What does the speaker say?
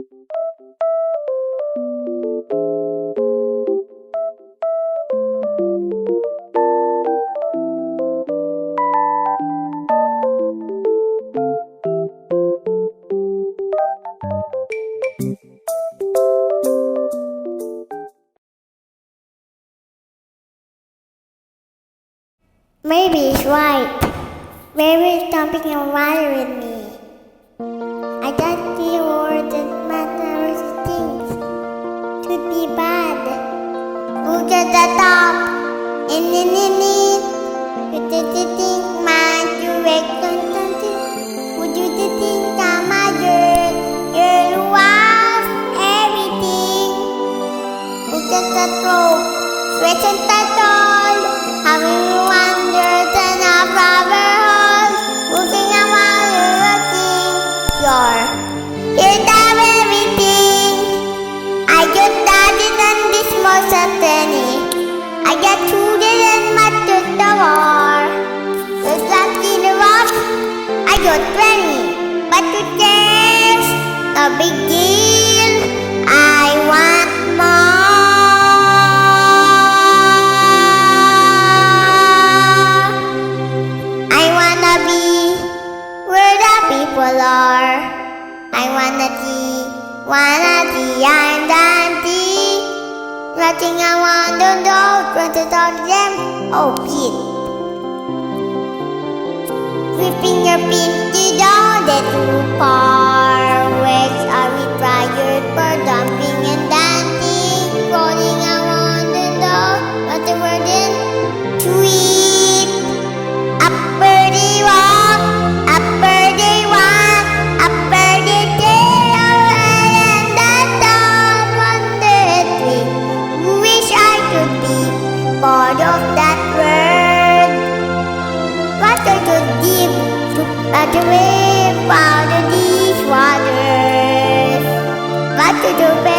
Maybe it's right. Maybe it's jumping on water with me. I just feel words that matters things could be bad. Look at the top, and then in it, you did think my direction something. Would you think I'm a girl? Girl was everything. Look at the throat, stretch and turtle, having wonders and a rubber hole. Looking around you looking, you'd have everything. I just started on this most certainty. I got children and much to the war. Just like in the rock, I got 20, but who cares? No big deal. I want more. I wanna be where the people are. I wanna see and dancing. Nothing I want to know, trying to talk to them. Oh, Pete. Flipping your pinky down, that's too far. Where's are we tired for dumping and dancing? Calling I want to know, what the word in? Sweet. Upper they walk, upper they walk, upper they tail, and that down one day. Wish I could be part of that world. What I could give to out away out of these waters. What to do better?